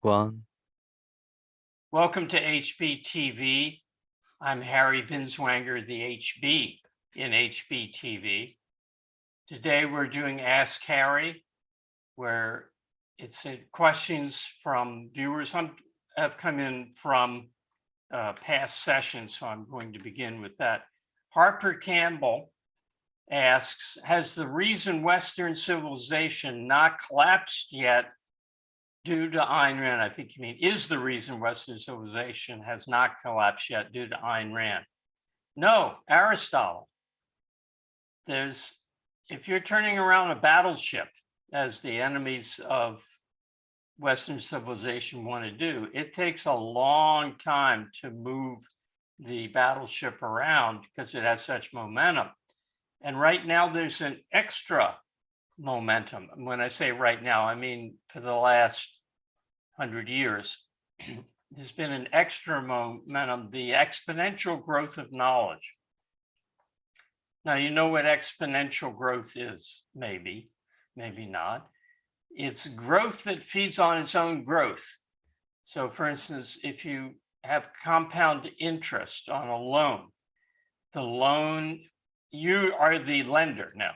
One. Welcome to HBTV. I'm Harry Binswanger, the HB in HBTV. Today we're doing Ask Harry, where it's questions from viewers have come in from past sessions, so I'm going to begin with that. Harper Campbell asks, has the reason Western civilization not collapsed yet due to Ayn Rand? I think you mean, is the reason Western civilization has not collapsed yet due to Ayn Rand? No, Aristotle. If you're turning around a battleship, as the enemies of Western civilization want to do, it takes a long time to move the battleship around because it has such momentum. And right now there's an extra momentum. When I say right now, I mean for the last 100 years, there's been an extra momentum, the exponential growth of knowledge. Now, you know what exponential growth is, maybe not. It's growth that feeds on its own growth. So for instance, if you have compound interest on a loan, you are the lender now.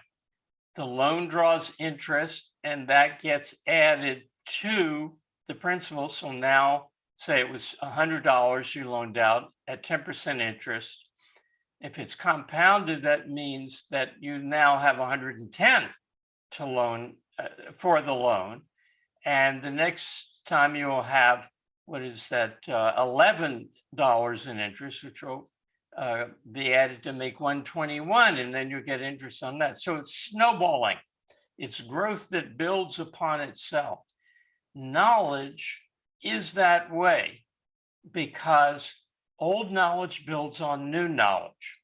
The loan draws interest and that gets added to the principal. So now say it was $100 you loaned out at 10% interest. If it's compounded, that means that you now have 110 to loan for the loan. And the next time you will have, what is that, $11 in interest, which will be added to make 121, and then you get interest on that. So it's snowballing. It's growth that builds upon itself. Knowledge is that way because old knowledge builds on new knowledge.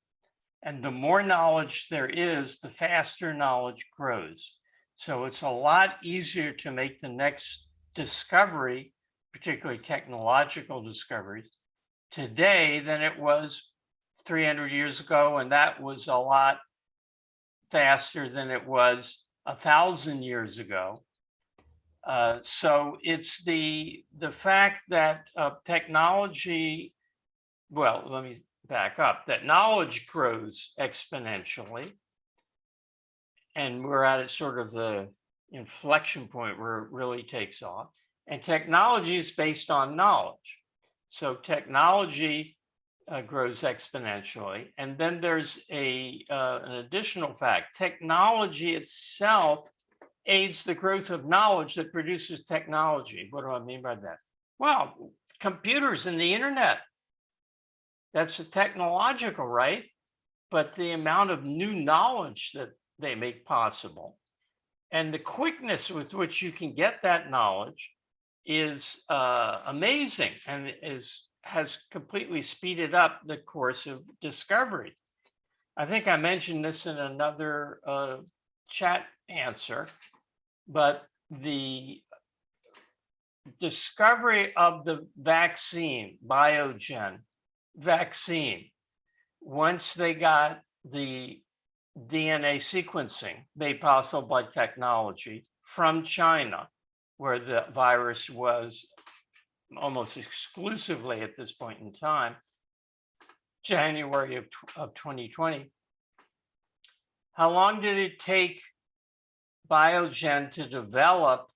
And the more knowledge there is, the faster knowledge grows. So it's a lot easier to make the next discovery, particularly technological discoveries, today than it was 300 years ago. And that was a lot faster than it was 1,000 years ago. So it's the fact that technology, well, let me back up, that knowledge grows exponentially. And we're at sort of the inflection point where it really takes off. And technology is based on knowledge. So technology grows exponentially. And then there's an additional fact. Technology itself aids the growth of knowledge that produces technology. What do I mean by that? Well, computers and the internet. That's a technological, right? But the amount of new knowledge that they make possible and the quickness with which you can get that knowledge is amazing and has completely speeded up the course of discovery. I think I mentioned this in another chat answer, but the discovery of the vaccine, Biogen vaccine, once they got the DNA sequencing made possible by technology from China, where the virus was almost exclusively at this point in time, January of 2020. How long did it take Biogen to develop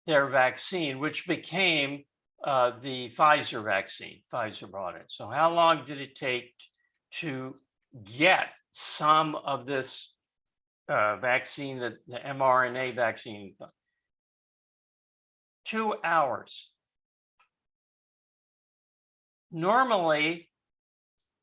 their vaccine, which became the Pfizer vaccine? Pfizer brought it. So how long did it take to get some of this vaccine, the mRNA vaccine? 2 hours. Normally,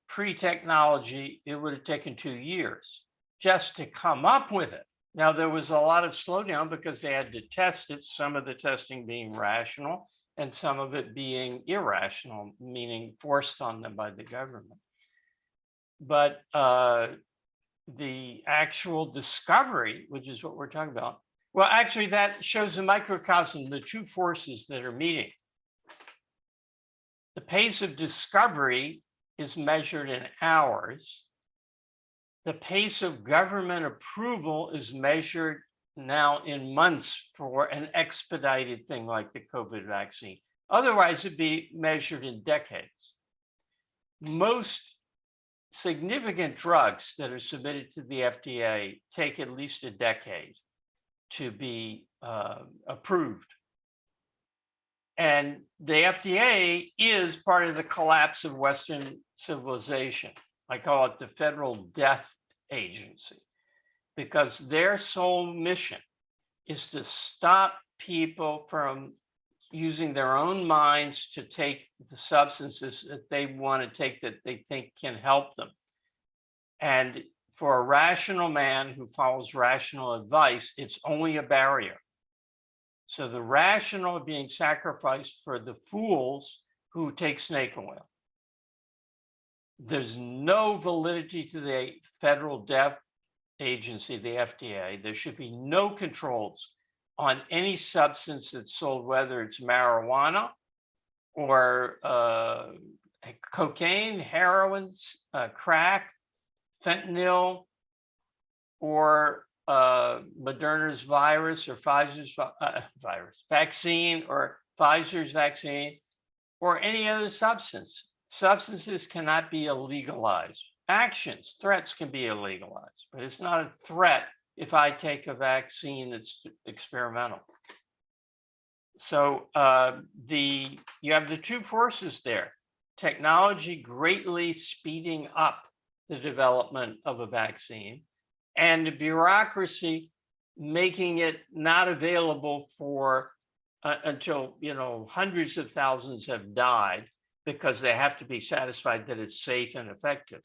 pre-technology, it would have taken 2 years just to come up with it. Now, there was a lot of slowdown because they had to test it, some of the testing being rational and some of it being irrational, meaning forced on them by the government. But the actual discovery, which is what we're talking about, well, actually, that shows a microcosm, the two forces that are meeting. The pace of discovery is measured in hours. The pace of government approval is measured now in months for an expedited thing like the COVID vaccine. Otherwise, it'd be measured in decades. Most significant drugs that are submitted to the FDA take at least a decade to be approved. And the FDA is part of the collapse of Western civilization. I call it the Federal Death Agency, because their sole mission is to stop people from using their own minds to take the substances that they want to take that they think can help them. And for a rational man who follows rational advice, it's only a barrier. So the rational are being sacrificed for the fools who take snake oil. There's no validity to the Federal Death Agency, the FDA. There should be no controls on any substance that's sold, whether it's marijuana or cocaine, heroin, crack, fentanyl, or Moderna's virus or Pfizer's vaccine, or Pfizer's vaccine, or any other substance. Substances cannot be illegalized. Actions, threats can be illegalized, but it's not a threat if I take a vaccine that's experimental. So you have the two forces there: technology greatly speeding up the development of a vaccine, and the bureaucracy making it not available for until hundreds of thousands have died, because they have to be satisfied that it's safe and effective.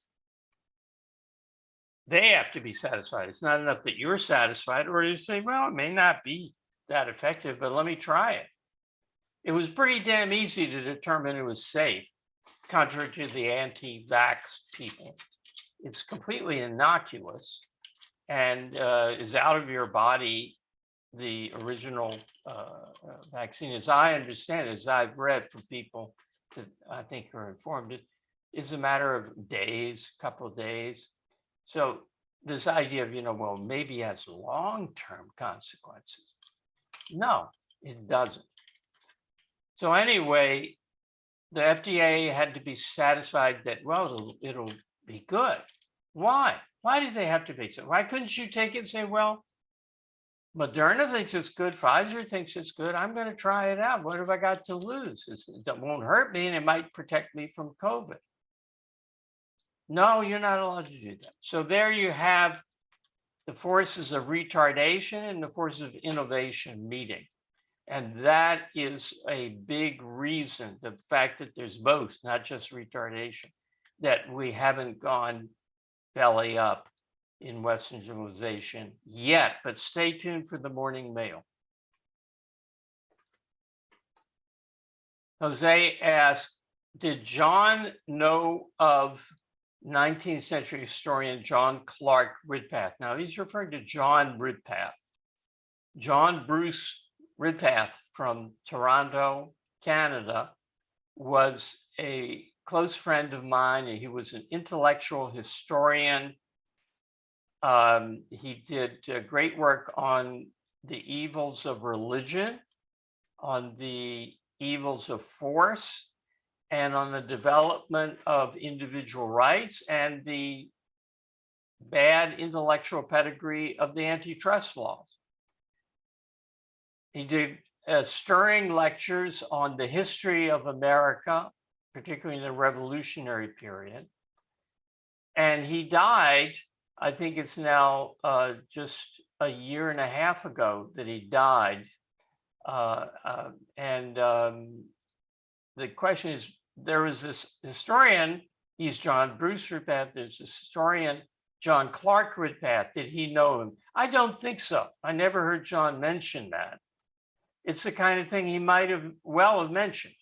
They have to be satisfied. It's not enough that you're satisfied, or you say, well, it may not be that effective, but let me try it. It was pretty damn easy to determine it was safe, contrary to the anti-vax people. It's completely innocuous and is out of your body. The original vaccine, as I understand it, as I've read from people that I think are informed, it is a matter of days, a couple of days. So this idea of, well, maybe it has long-term consequences. No, it doesn't. So anyway, the FDA had to be satisfied that, well, it'll be good. Why? Why did they have to be so? Why couldn't you take it and say, well, Moderna thinks it's good, Pfizer thinks it's good, I'm going to try it out. What have I got to lose? It won't hurt me and it might protect me from COVID. No, you're not allowed to do that. So there you have the forces of retardation and the forces of innovation meeting. And that is a big reason, the fact that there's both, not just retardation, that we haven't gone belly up in Western civilization yet. But stay tuned for the morning mail. Jose asked, did John know of 19th century historian John Clark Ridpath? Now he's referring to John Ridpath. John Bruce Ridpath from Toronto, Canada, was a close friend of mine, and he was an intellectual historian. He did great work on the evils of religion, on the evils of force, and on the development of individual rights and the bad intellectual pedigree of the antitrust laws. He did stirring lectures on the history of America, particularly in the Revolutionary period. And he died, I think it's now just a year and a half ago that he died. The question is, there was this historian, he's John Bruce Ridpath, there's this historian, John Clark Ridpath. Did he know him? I don't think so. I never heard John mention that. It's the kind of thing he might have well have mentioned,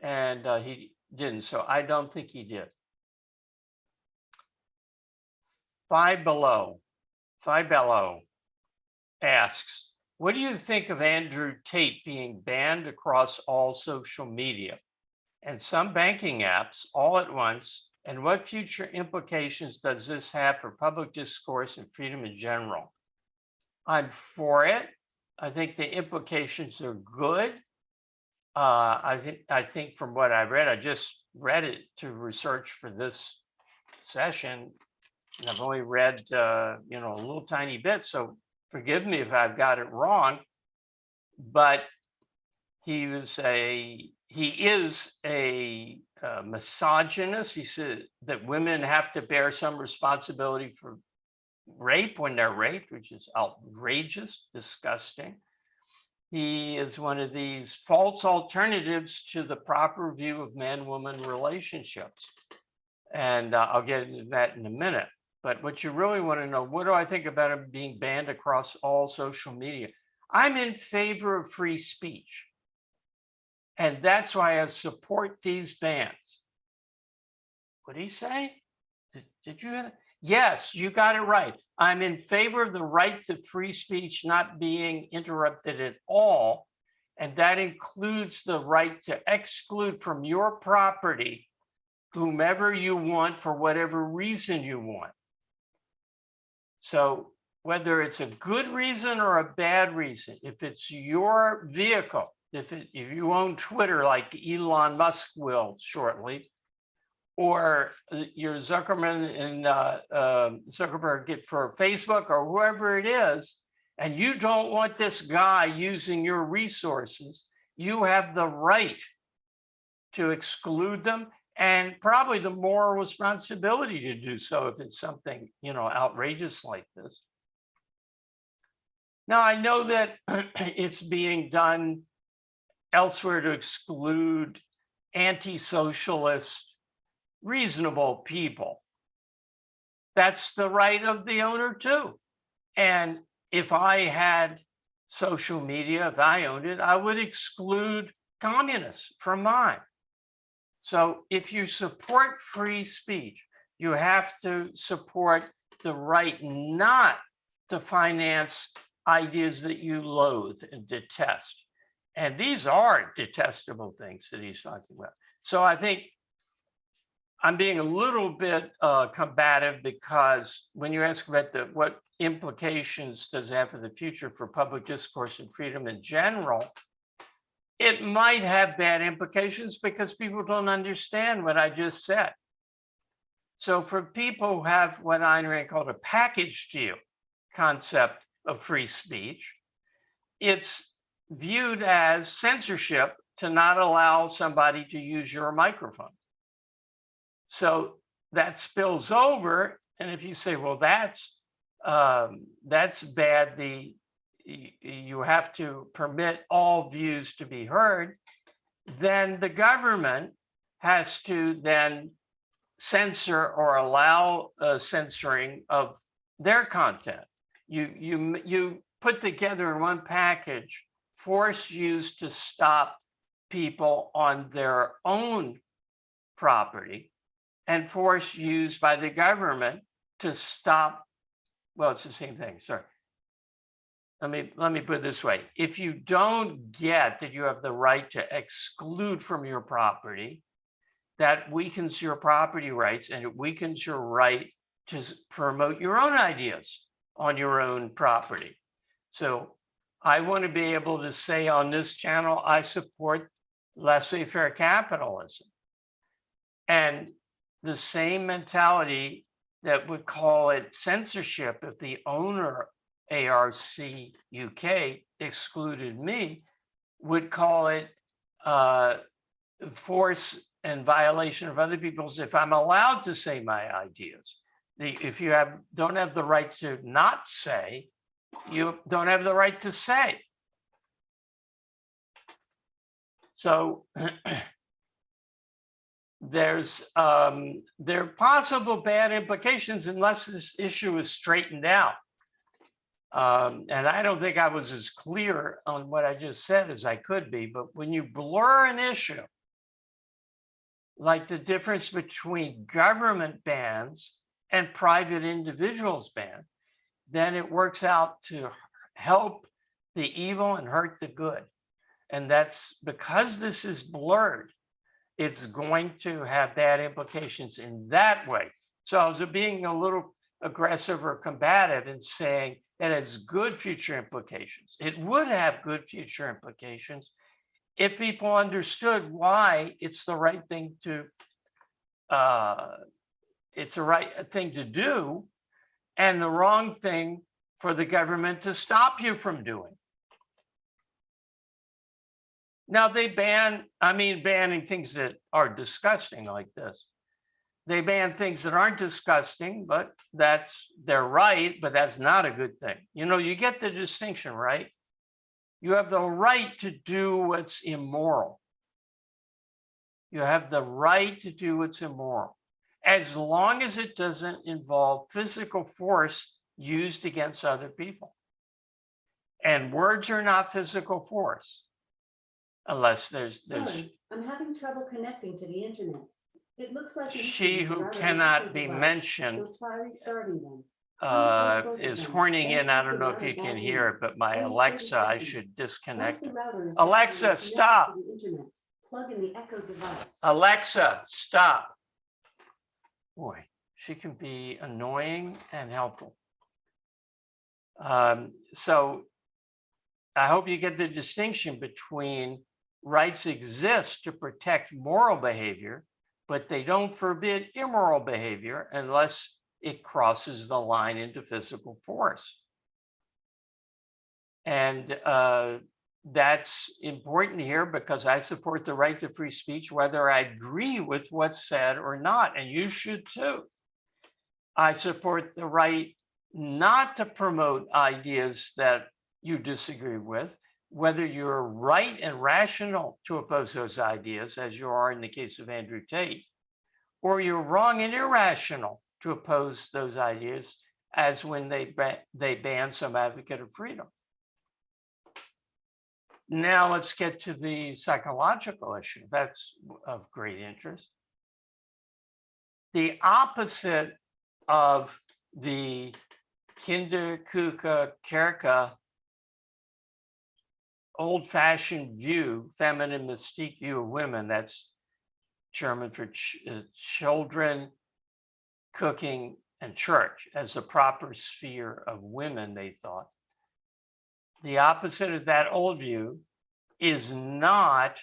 and he didn't, so I don't think he did. Five Below asks, what do you think of Andrew Tate being banned across all social media and some banking apps all at once? And what future implications does this have for public discourse and freedom in general? I'm for it. I think the implications are good. I think from what I've read, I just read it to research for this session, and I've only read a little tiny bit. So forgive me if I've got it wrong, but he is a misogynist. He said that women have to bear some responsibility for rape when they're raped, which is outrageous, disgusting. He is one of these false alternatives to the proper view of man-woman relationships. And I'll get into that in a minute. But what you really want to know, what do I think about him being banned across all social media? I'm in favor of free speech. And that's why I support these bans. What did he say? Did you hear that? Yes, you got it right. I'm in favor of the right to free speech not being interrupted at all. And that includes the right to exclude from your property whomever you want for whatever reason you want. So whether it's a good reason or a bad reason, if it's your vehicle, if you own Twitter like Elon Musk will shortly, or your Zuckerman and Zuckerberg get for Facebook or whoever it is, and you don't want this guy using your resources, you have the right to exclude them, and probably the moral responsibility to do so if it's something outrageous like this. Now, I know that it's being done elsewhere to exclude anti-socialist, reasonable people. That's the right of the owner too. And if I had social media, if I owned it, I would exclude communists from mine. So if you support free speech, you have to support the right not to finance ideas that you loathe and detest. And these are detestable things that he's talking about. So I think I'm being a little bit combative, because when you ask about what implications does it have for the future for public discourse and freedom in general, it might have bad implications because people don't understand what I just said. So for people who have what Ayn Rand called a package deal concept of free speech, it's viewed as censorship to not allow somebody to use your microphone. So that spills over, and if you say, well, that's bad, you have to permit all views to be heard, then the government has to then censor or allow censoring of their content. You put together in one package force used to stop people on their own property, and force used by the government to stop. Well, it's the same thing. Sorry. Let me put it this way. If you don't get that you have the right to exclude from your property, that weakens your property rights, and it weakens your right to promote your own ideas on your own property. So I want to be able to say on this channel, I support laissez-faire capitalism. And the same mentality that would call it censorship if the owner, ARCUK, excluded me, would call it force and violation of other people's if I'm allowed to say my ideas. If you don't have the right to not say, you don't have the right to say. So there are possible bad implications unless this issue is straightened out. And I don't think I was as clear on what I just said as I could be, but when you blur an issue, like the difference between government bans and private individuals ban, then it works out to help the evil and hurt the good. And that's because this is blurred, it's going to have bad implications in that way. So I was being a little aggressive or combative in saying it has good future implications. It would have good future implications if people understood why it's the right thing to, it's the right thing to do and the wrong thing for the government to stop you from doing. Now they ban, banning things that are disgusting like this. They ban things that aren't disgusting, but they're right, but that's not a good thing. You get the distinction, right? You have the right to do what's immoral. You have the right to do what's immoral, as long as it doesn't involve physical force used against other people. And words are not physical force, unless there's. Sorry, I'm having trouble connecting to the internet. It looks like she who cannot be mentioned so try restarting them. is horning in. I don't know if you can hear it, but my Alexa, I should disconnect it. Alexa, stop. Plug in the Echo device. Alexa, stop. Boy, she can be annoying and helpful. So I hope you get the distinction between rights exist to protect moral behavior, but they don't forbid immoral behavior unless it crosses the line into physical force. And that's important here because I support the right to free speech, whether I agree with what's said or not, and you should too. I support the right not to promote ideas that you disagree with, whether you're right and rational to oppose those ideas, as you are in the case of Andrew Tate, or you're wrong and irrational to oppose those ideas, as when they ban some advocate of freedom. Now let's get to the psychological issue. That's of great interest. The opposite of the Kinderkuke Kerke old-fashioned view, feminine mystique view of women, that's German for children, cooking, and church as the proper sphere of women, they thought. The opposite of that old view is not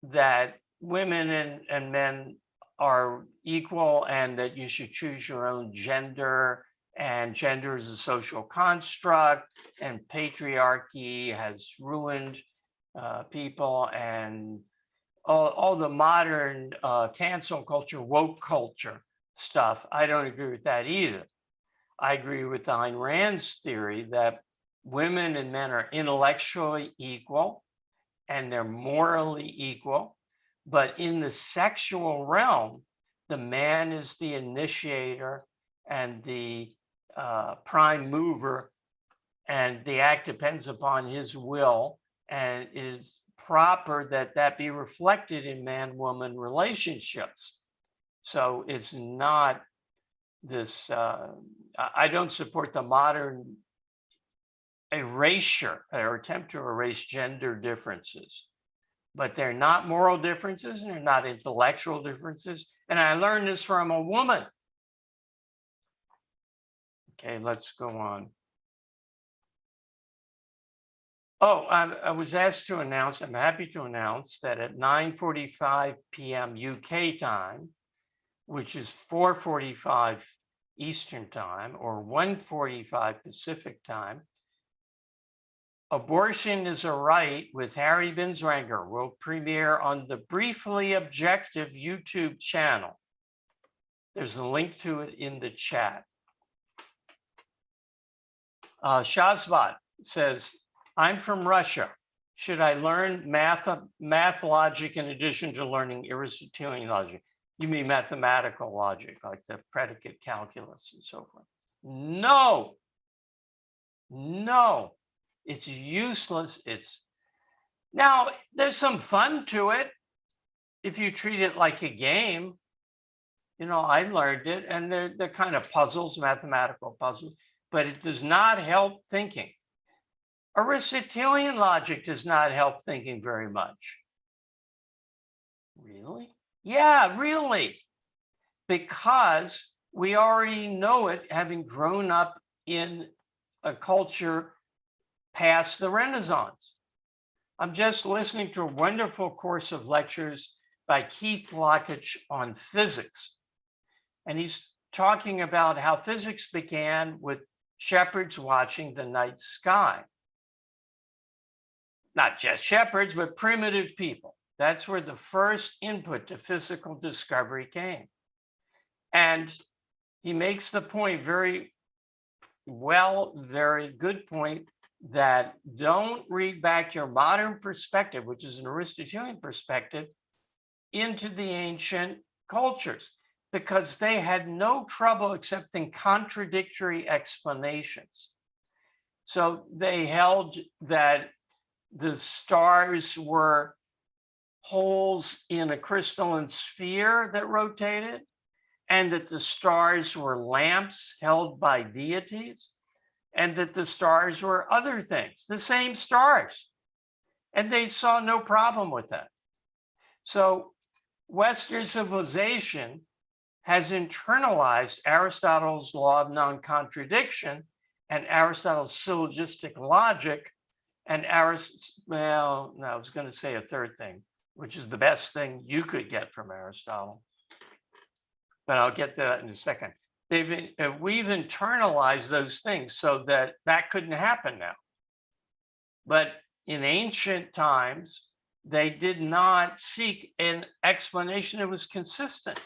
that women and men are equal and that you should choose your own gender, and gender is a social construct, and patriarchy has ruined people, and all the modern cancel culture, woke culture stuff. I don't agree with that either. I agree with Ayn Rand's theory that women and men are intellectually equal and they're morally equal, but in the sexual realm, the man is the initiator and the prime mover, and the act depends upon his will, and it is proper that that be reflected in man-woman relationships. So it's not this, I don't support the modern erasure or attempt to erase gender differences, but they're not moral differences and they're not intellectual differences. And I learned this from a woman. Okay, let's go on. Oh, I was asked to announce, I'm happy to announce that at 9:45 p.m. UK time, which is 4:45 Eastern time or 1:45 Pacific time, Abortion is a Right with Harry Binswanger will premiere on the Briefly Objective YouTube channel. There's a link to it in the chat. Shazbot says, I'm from Russia. Should I learn math logic in addition to learning Aristotelian logic? You mean mathematical logic, like the predicate calculus and so forth? No, no, it's useless. Now, there's some fun to it if you treat it like a game. You know, I learned it, and they're kind of puzzles, mathematical puzzles, but it does not help thinking. Aristotelian logic does not help thinking very much. Really? Yeah, really. Because we already know it, having grown up in a culture past the Renaissance. I'm just listening to a wonderful course of lectures by Keith Lockitch on physics. And he's talking about how physics began with shepherds watching the night sky. Not just shepherds, but primitive people. That's where the first input to physical discovery came. And he makes the point very well, very good point, that don't read back your modern perspective, which is an Aristotelian perspective, into the ancient cultures, because they had no trouble accepting contradictory explanations. So they held that the stars were holes in a crystalline sphere that rotated, and that the stars were lamps held by deities, and that the stars were other things, the same stars. And they saw no problem with that. So Western civilization has internalized Aristotle's law of non-contradiction and Aristotle's syllogistic logic, and I was going to say a third thing, which is the best thing you could get from Aristotle. But I'll get to that in a second. We've internalized those things so that that couldn't happen now. But in ancient times, they did not seek an explanation that was consistent.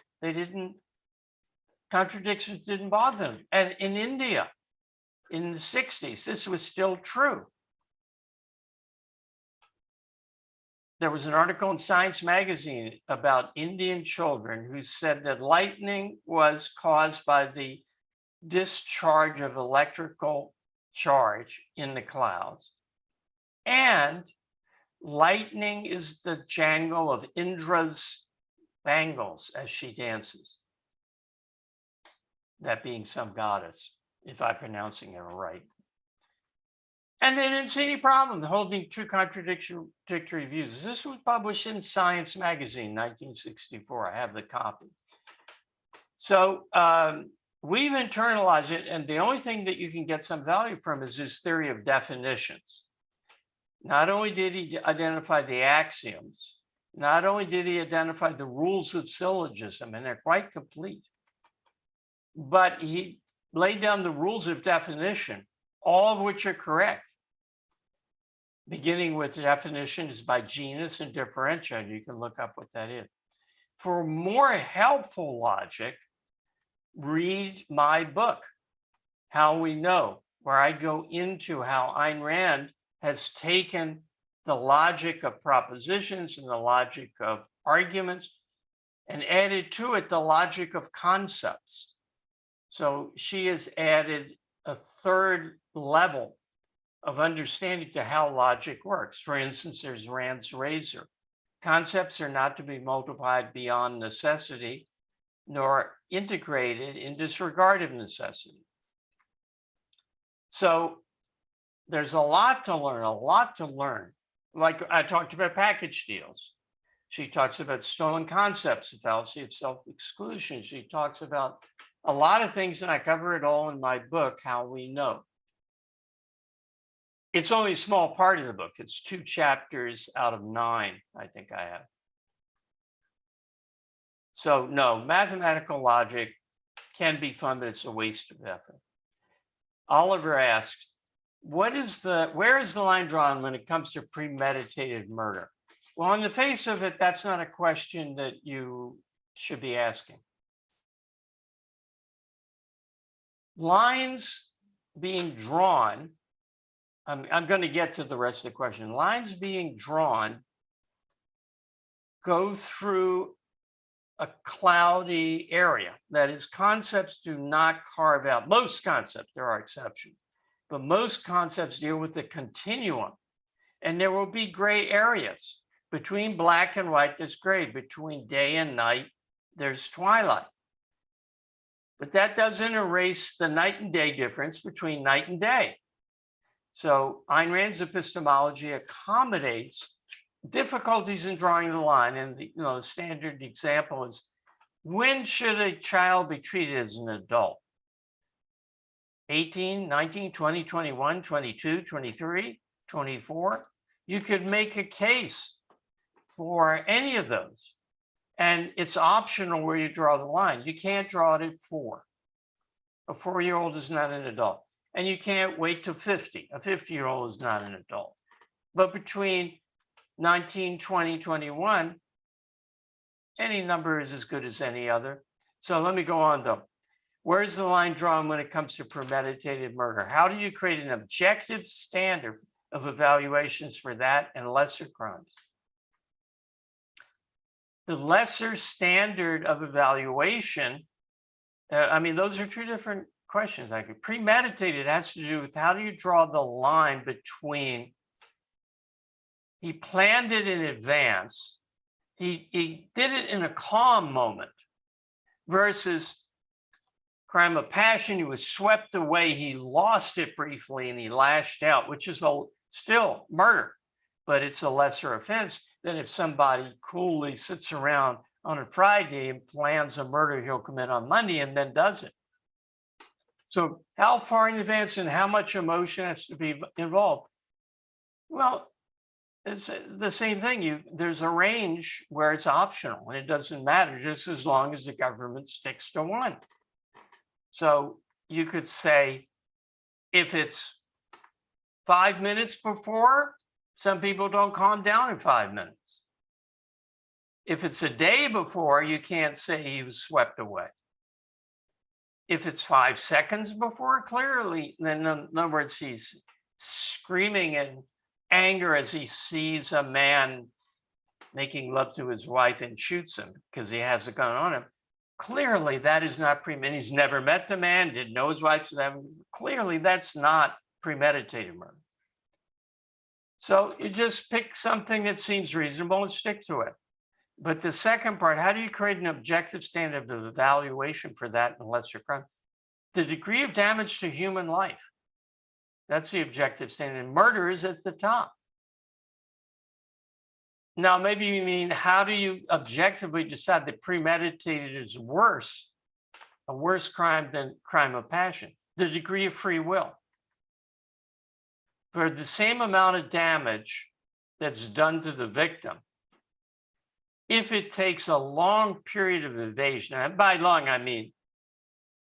Contradictions didn't bother them. And in India, in the 60s, this was still true. There was an article in Science magazine about Indian children who said that lightning was caused by the discharge of electrical charge in the clouds. And lightning is the jangle of Indra's bangles as she dances. That being some goddess, if I'm pronouncing it right. And they didn't see any problem holding two contradictory views. This was published in Science magazine, 1964. I have the copy. So we've internalized it, and the only thing that you can get some value from is his theory of definitions. Not only did he identify the axioms, not only did he identify the rules of syllogism, and they're quite complete, but he laid down the rules of definition, all of which are correct. Beginning with the definition is by genus and differential, and you can look up what that is. For more helpful logic, read my book, How We Know, where I go into how Ayn Rand has taken the logic of propositions and the logic of arguments and added to it the logic of concepts. So she has added a third level of understanding to how logic works. For instance, there's Rand's razor. Concepts are not to be multiplied beyond necessity, nor integrated in disregard of necessity. So there's a lot to learn, Like I talked about package deals. She talks about stolen concepts, the fallacy of self-exclusion. She talks about a lot of things, and I cover it all in my book, How We Know. It's only a small part of the book. It's 2 chapters out of 9, I think I have. So no, mathematical logic can be fun, but it's a waste of effort. Oliver asks, where is the line drawn when it comes to premeditated murder? Well, on the face of it, that's not a question that you should be asking. Lines being drawn, I'm going to get to the rest of the question. Lines being drawn go through a cloudy area. That is, concepts do not carve out, most concepts, there are exceptions, but most concepts deal with the continuum. And there will be gray areas. Between black and white, there's gray. Between day and night, there's twilight. But that doesn't erase the night and day difference between night and day. So Ayn Rand's epistemology accommodates difficulties in drawing the line. And the standard example is, when should a child be treated as an adult? 18, 19, 20, 21, 22, 23, 24? You could make a case for any of those. And it's optional where you draw the line. You can't draw it at 4. A 4-year-old is not an adult. And you can't wait to 50. A 50-year-old is not an adult. But between 19, 20, 21, any number is as good as any other. So let me go on though. Where's the line drawn when it comes to premeditated murder? How do you create an objective standard of evaluations for that and lesser crimes? The lesser standard of evaluation, those are two different questions. Like premeditated has to do with how do you draw the line between he planned it in advance, he did it in a calm moment, versus crime of passion, he was swept away, he lost it briefly and he lashed out, which is still murder, but it's a lesser offense than if somebody coolly sits around on a Friday and plans a murder he'll commit on Monday and then does it. So how far in advance and how much emotion has to be involved? Well, it's the same thing. There's a range where it's optional and it doesn't matter just as long as the government sticks to one. So you could say if it's 5 minutes before, some people don't calm down in 5 minutes. If it's a day before, you can't say he was swept away. If it's 5 seconds before, clearly, then in other words, he's screaming in anger as he sees a man making love to his wife and shoots him because he has a gun on him. Clearly, that is not premeditated. He's never met the man, didn't know his wife was having. Clearly, that's not premeditated murder. So you just pick something that seems reasonable and stick to it. But the second part, how do you create an objective standard of evaluation for that in lesser crime? The degree of damage to human life. That's the objective standard. And murder is at the top. Now, maybe you mean, how do you objectively decide that premeditated is worse, a worse crime than crime of passion? The degree of free will. For the same amount of damage that's done to the victim, if it takes a long period of evasion, and by long, I mean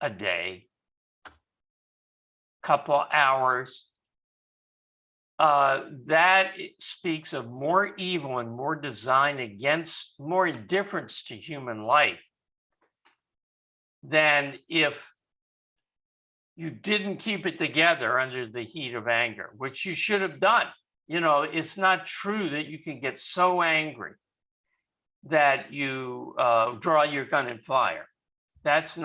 a day, couple hours, that speaks of more evil and more design against, more indifference to human life than if you didn't keep it together under the heat of anger, which you should have done. It's not true that you can get so angry that you draw your gun and fire. That's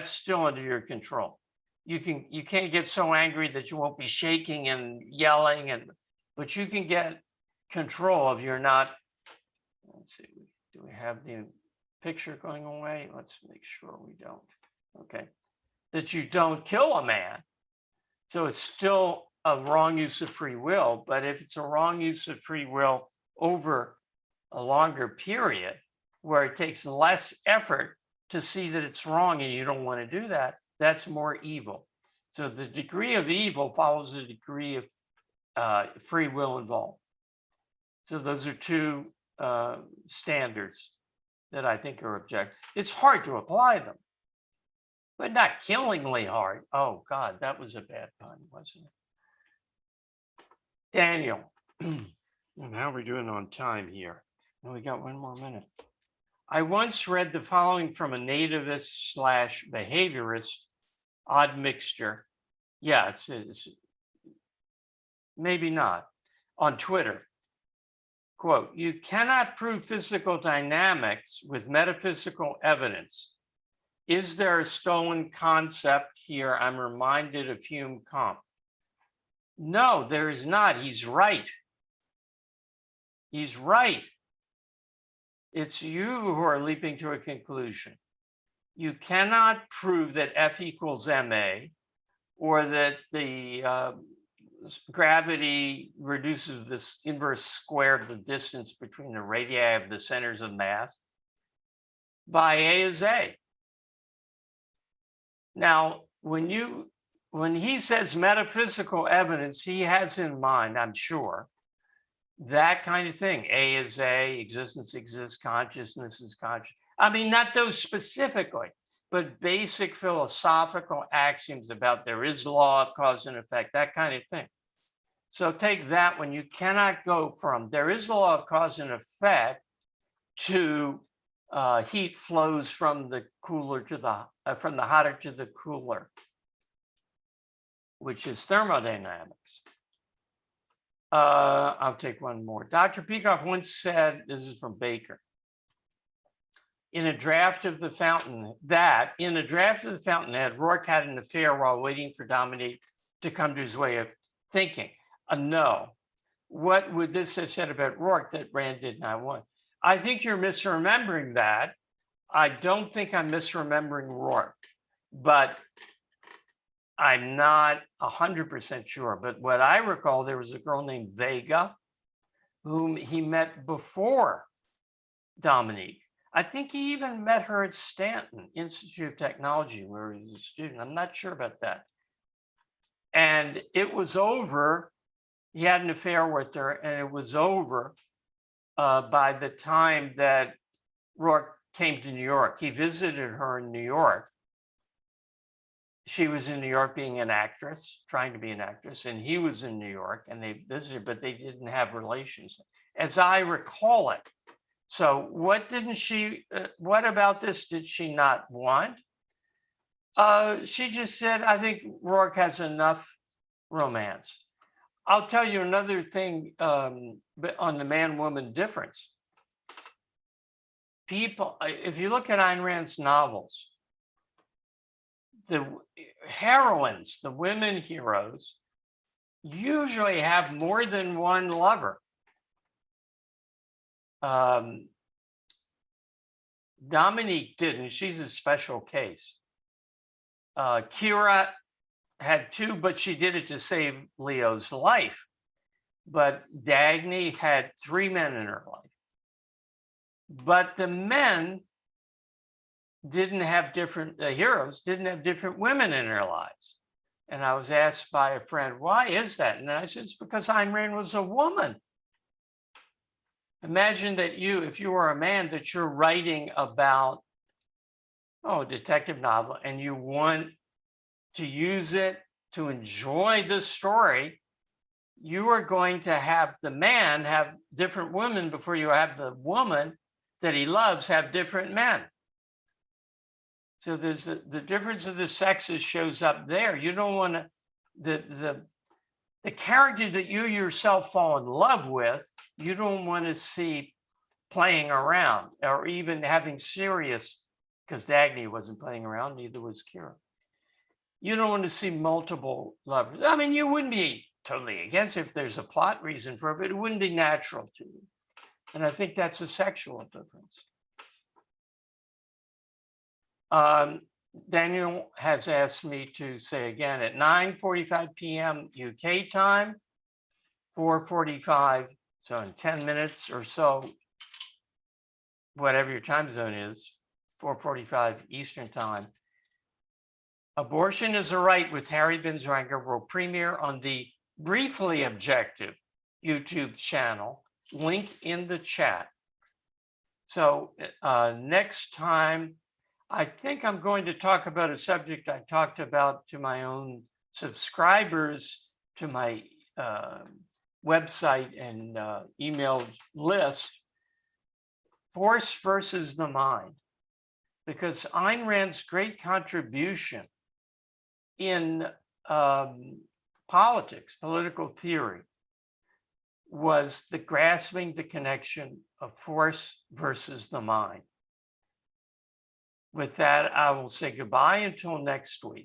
still under your control. You can't get so angry that you won't be shaking and yelling, but you can get control of your not. Let's see, do we have the picture going away? Let's make sure we don't. Okay, that you don't kill a man. So it's still a wrong use of free will, but if it's a wrong use of free will over a longer period where it takes less effort to see that it's wrong and you don't want to do that, that's more evil. So the degree of evil follows the degree of free will involved. So those are two standards that I think are objective. It's hard to apply them, but not killingly hard. Oh God, that was a bad pun, wasn't it? Daniel, and how are we doing on time here? And we got 1 more minute. I once read the following from a nativist / behaviorist, odd mixture. Yeah, it's maybe not, on Twitter. Quote, "You cannot prove physical dynamics with metaphysical evidence. Is there a stolen concept here? I'm reminded of Hume Comp." No, there is not. He's right. He's right. It's you who are leaping to a conclusion. You cannot prove that F equals ma, or that the gravity reduces this inverse square of the distance between the radii of the centers of mass by A is A. Now, when he says metaphysical evidence, he has in mind, I'm sure, that kind of thing. A is A, existence exists, consciousness is conscious. I mean, not those specifically, but basic philosophical axioms about there is law of cause and effect, that kind of thing. So take that when you cannot go from there is law of cause and effect to heat flows from the cooler to the from the hotter to the cooler, which is thermodynamics. I'll take one more. Dr. Peikoff once said, this is from Baker, in a draft of the Fountainhead, Roark had an affair while waiting for Dominique to come to his way of thinking. No. What would this have said about Roark that Rand did not want? I think you're misremembering that. I don't think I'm misremembering Roark, but I'm not 100% sure. But what I recall, there was a girl named Vega whom he met before Dominique. I think he even met her at Stanton Institute of Technology, where he was a student. I'm not sure about that. And it was over. He had an affair with her, and it was over by the time that Roark came to New York. He visited her in New York. She was in New York being an actress, trying to be an actress, and he was in New York, and they visited, but they didn't have relations, as I recall it. So what didn't she, what about this did she not want? She just said, I think Roark has enough romance. I'll tell you another thing on the man-woman difference. People, if you look at Ayn Rand's novels, the heroines, the women heroes, usually have more than one lover. Dominique didn't. She's a special case. Kira had two, but she did it to save Leo's life. But Dagny had three men in her life. But the men didn't have different, the heroes didn't have different women in their lives. And I was asked by a friend, why is that? And I said, it's because Ayn Rand was a woman. Imagine that you, if you were a man, that you're writing about, a detective novel, and you want to use it to enjoy the story, you are going to have the man have different women before you have the woman that he loves have different men. So there's the difference of the sexes shows up there. You don't want to, the character that you yourself fall in love with, you don't want to see playing around or even having serious, because Dagny wasn't playing around, neither was Kira. You don't want to see multiple lovers. I mean, you wouldn't be totally against it if there's a plot reason for it, but it wouldn't be natural to you. And I think that's a sexual difference. Daniel has asked me to say again at 9:45 p.m. UK time, 4:45, so in 10 minutes or so, whatever your time zone is, 4:45 Eastern time. Abortion is a Right with Harry Binswanger will premiere on the Briefly Objective YouTube channel, link in the chat. So next time, I think I'm going to talk about a subject I talked about to my own subscribers to my website and email list, force versus the mind. Because Ayn Rand's great contribution in politics, political theory, was the grasping the connection of force versus the mind. With that, I will say goodbye until next week.